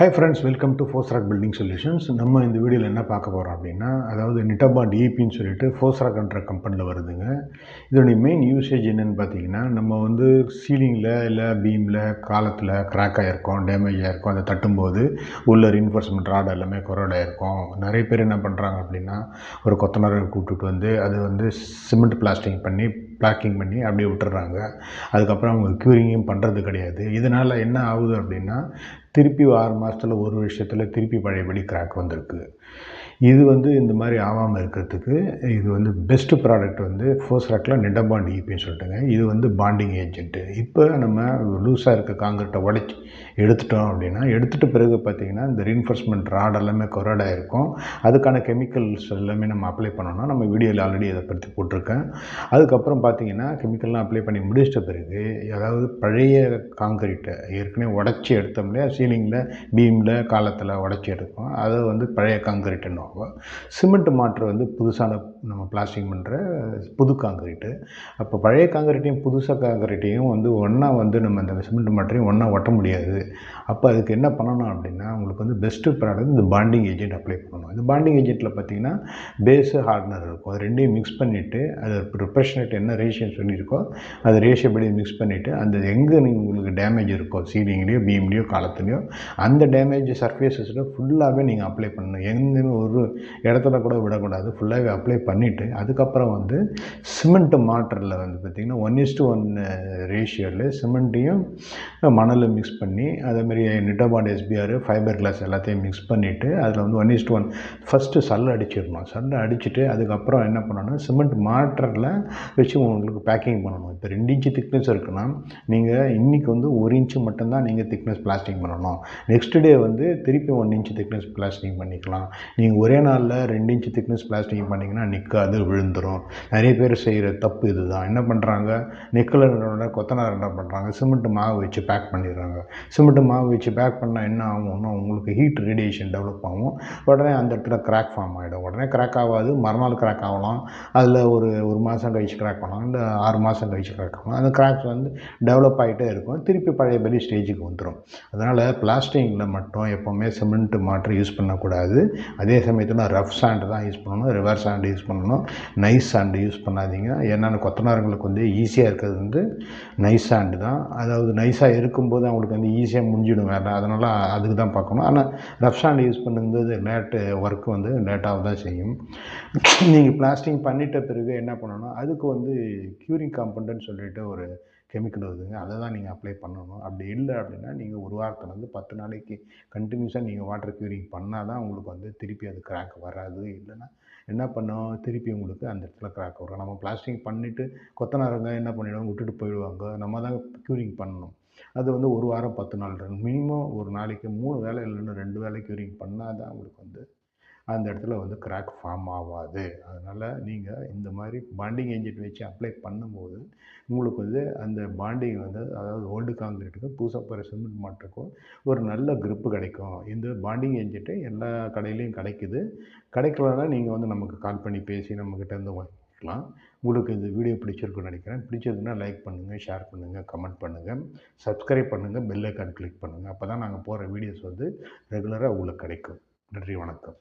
Hi friends, welcome to Forcerock building solutions. நம்ம இந்த வீடியோவில் என்ன பார்க்க போகிறோம் அப்படின்னா, அதாவது நிட்டபா டிஇபின்னு சொல்லிட்டு ஃபோர்ஸ்ராக்ன்ற கம்பெனியில் வருதுங்க. இதோடைய மெயின் யூசேஜ் என்னென்னு பார்த்தீங்கன்னா, நம்ம வந்து சீலிங்கில் இல்லை பீமில் காலத்தில் கிராக் ஆகிருக்கும், டேமேஜ் ஆகிருக்கும். அதை தட்டும்போது உள்ள ரீன்ஃபோர்ஸ்மெண்ட் ராட் எல்லாமே கொரோட் ஆகிருக்கும். நிறைய பேர் என்ன பண்ணுறாங்க அப்படின்னா, ஒரு கொத்தனாரை கூப்பிட்டுட்டு வந்து அது வந்து சிமெண்ட் பிளாஸ்டிங் பண்ணி பிளாக்கிங் பண்ணி அப்படியே விட்டுறாங்க. அதுக்கப்புறம் அவங்க க்யூரிங்கும் பண்ணுறது கிடையாது. இதனால் என்ன ஆகுது அப்படின்னா, திருப்பி 6 மாதத்தில் ஒரு வருஷத்தில் திருப்பி பழையபடி கிராக் வந்திருக்கு. இது வந்து இந்த மாதிரி ஆகாமல் இருக்கிறதுக்கு இது வந்து பெஸ்ட்டு ப்ராடக்ட் வந்து ஃபோர்ஸ்ராக்கில் நிட்டபா டிஇபின்னு சொல்லிட்டுங்க. இது வந்து பாண்டிங் ஏஜென்ட்டு. இப்போ நம்ம லூஸாக இருக்க காங்கிரீட்டை உடைச்சி எடுத்துட்டோம் அப்படின்னா, எடுத்துகிட்ட பிறகு பார்த்திங்கன்னா இந்த ரீன்ஃபோர்ஸ்மெண்ட் ராட் எல்லாமே கொரோடாக இருக்கும். அதுக்கான கெமிக்கல்ஸ் எல்லாமே நம்ம அப்ளை பண்ணோம்னா, நம்ம வீடியோவில் ஆல்ரெடி அதை பற்றி போட்டிருக்கேன். அதுக்கப்புறம் பார்த்திங்கன்னா கெமிக்கல்லாம் அப்ளை பண்ணி முடிச்சிட்ட பிறகு, அதாவது பழைய காங்கிரீட்டை ஏற்கனவே உடச்சி எடுத்தோம் இல்லையா, சீலிங்கில் பீமில் காலத்தில் உடச்சி எடுப்போம், அதை வந்து பழைய காங்கிரீட்டுன்னு சிமெண்ட் மாற்று வந்து புதுசான நம்ம பிளாஸ்டிக் பண்ணுற புது காங்கிரீட்டு. அப்போ பழைய காங்கிரீட்டையும் புதுசாக காங்கிரீட்டையும் வந்து ஒன்றா வந்து நம்ம அந்த சிமெண்ட் மாற்றையும் ஒன்றா ஒட்ட முடியாது. அப்போ அதுக்கு என்ன பண்ணணும் அப்படின்னா, உங்களுக்கு வந்து பெஸ்ட்டு ப்ராடக்ட் இந்த பாண்டிங் ஏஜென்ட் அப்ளை பண்ணணும். இந்த பாண்டிங் ஏஜென்ட்டில் பார்த்திங்கன்னா பேஸு ஹார்ட்னர் இருக்கும். அது ரெண்டையும் மிக்ஸ் பண்ணிவிட்டு, அது ப்ரொபஷனேட் என்ன ரேஷியோ சொல்லியிருக்கோ அது ரேஷியோ படி மிக்ஸ் பண்ணிவிட்டு, அந்த எங்கே உங்களுக்கு டேமேஜ் இருக்கோ சீலிங்லேயோ பீம்லேயோ காலத்துலேயோ அந்த டேமேஜ் சர்ஃபேஸஸில் ஃபுல்லாகவே நீங்கள் அப்ளை பண்ணணும். எந்த ஒரு இடத்துல கூட விடக்கூடாது. ஃபுல்லாகவே அப்ளை பண்ணிவிட்டு, அதுக்கப்புறம் வந்து சிமெண்ட்டு மாற்றரில் வந்து பார்த்திங்கன்னா 1:1 ரேஷியோவில் சிமெண்ட்டையும் மணலும் மிக்ஸ் பண்ணி, அதேமாதிரி நிட்டபாண்ட் எஸ்பிஆர் ஃபைபர் கிளாஸ் எல்லாத்தையும் மிக்ஸ் பண்ணிவிட்டு, அதில் வந்து 1:1 ஃபஸ்ட்டு சல்லை அடிச்சிடணும். சல்லை அடிச்சுட்டு அதுக்கப்புறம் என்ன பண்ணணும், சிமெண்ட் மாற்றரில் வச்சு உங்களுக்கு பேக்கிங் பண்ணணும். இப்போ 2 இன்ச்சு திக்னஸ் இருக்குன்னா, நீங்கள் இன்றைக்கி வந்து 1 இன்ச்சு மட்டும்தான் நீங்கள் திக்னஸ் பிளாஸ்டிங் பண்ணணும். நெக்ஸ்ட் டே வந்து திருப்பி 1 இன்ச்சு திக்னஸ் பிளாஸ்டிங் பண்ணிக்கலாம். நீங்கள் ஒரே நாளில் 2 இன்ச்சு திக்னஸ் பிளாஸ்டிங் பண்ணிங்கன்னா நிற்காது, விழுந்துடும். நிறைய பேர் செய்கிற தப்பு இது தான். என்ன பண்ணுறாங்க, நிற்கலோட கொத்தனார் என்ன பண்ணுறாங்க, சிமெண்ட்டு மாவு வச்சு பேக் பண்ணிடுறாங்க. சிமெண்ட்டு மாவு வச்சு பேக் பண்ணால் என்ன ஆகும்னா, உங்களுக்கு ஹீட் ரேடியேஷன் டெவலப் ஆகும். உடனே அந்த இடத்துல கிராக் ஃபார்ம் ஆகிடும். உடனே கிராக் ஆகாது, மறுநாள் கிராக் ஆகலாம். அதில் ஒரு மாதம் கழிச்சு கிராக் ஆகலாம், இல்லை 6 மாதம் கழிச்சு கிராக் ஆகலாம். அந்த கிராக்ஸ் வந்து டெவலப் ஆகிட்டே இருக்கும், திருப்பி பழையபடி ஸ்டேஜுக்கு வந்துடும். அதனால் பிளாஸ்டிங்கில் மட்டும் எப்போவுமே சிமெண்ட்டு மாற்று யூஸ் பண்ணக்கூடாது. அதே சமயத்தில் ரஃப் சாண்டு தான் யூஸ் பண்ணணும், ரிவர் சாண்டு யூஸ் பண்ணணும், நைஸ் சாண்டு யூஸ் பண்ணாதீங்க. ஏன்னா கொத்தனாருங்களுக்கு வந்து ஈஸியாக இருக்கிறது வந்து நைஸ் சாண்டு தான். அதாவது நைஸாக இருக்கும்போது அவங்களுக்கு வந்து ஈஸியாக முடிஞ்சிடும் வேலை, அதனால் அதுக்கு தான் பார்க்கணும். ஆனால் ரஃப் சாண்டு யூஸ் பண்ணும்போது ஒர்க்கு வந்து லேட்டாக தான் செய்யும். நீங்கள் பிளாஸ்டிங் பண்ணிட்ட பிறகு என்ன பண்ணணும், அதுக்கு வந்து க்யூரிங் காம்பவுண்டுன்னு சொல்லிட்டு ஒரு கெமிக்கல் வருதுங்க, அதை தான் நீங்கள் அப்ளை பண்ணணும். அப்படி இல்லை அப்படின்னா, நீங்கள் ஒரு வாரத்துலேருந்து 10 நாளைக்கு கண்டினியூஸாக நீங்கள் வாட்டர் க்யூரிங் பண்ணால் தான் உங்களுக்கு வந்து திருப்பி அது கிராக் வராது. இல்லைன்னா என்ன பண்ணும், திருப்பி உங்களுக்கு அந்த இடத்துல கிராக் வரும். நம்ம பிளாஸ்டிக் பண்ணிவிட்டு கொத்தனாருங்க என்ன பண்ணிவிடுவாங்க, விட்டுட்டு போயிடுவாங்க. நம்ம தான் க்யூரிங் பண்ணணும். அது வந்து ஒரு வாரம் 10 நாள் மினிமம் ஒரு நாளைக்கு 3 வேளை இல்லைன்னா 2 வேளை க்யூரிங் பண்ணால் தான் உங்களுக்கு வந்து அந்த இடத்துல வந்து கிராக் ஃபார்ம் ஆகாது. அதனால் நீங்கள் இந்த மாதிரி பாண்டிங் ஏஜென்ட் வச்சு அப்ளை பண்ணும்போது உங்களுக்கு வந்து அந்த பாண்டிங் வந்து, அதாவது ஓல்டு காங்கிரீட்டுக்கும் புதுசாக போகிற சிமெண்ட் மாற்றுக்கும் ஒரு நல்ல க்ரிப்பு கிடைக்கும். இந்த பாண்டிங் ஏஜென்ட்டு எல்லா கடையிலையும் கிடைக்குது. கிடைக்கலன்னா நீங்கள் வந்து நமக்கு கால் பண்ணி பேசி நம்மக்கிட்டேருந்து வாங்கிக்கலாம். உங்களுக்கு இந்த வீடியோ பிடிச்சிருக்குன்னு நினைக்கிறேன். பிடிச்சதுன்னா லைக் பண்ணுங்கள், ஷேர் பண்ணுங்கள், கமெண்ட் பண்ணுங்கள், சப்ஸ்கிரைப் பண்ணுங்கள், பெல் ஐக்கான் கிளிக் பண்ணுங்கள். அப்போ தான் நாங்கள் போடுற வீடியோஸ் வந்து ரெகுலராக உங்களுக்கு கிடைக்கும். நன்றி, வணக்கம்.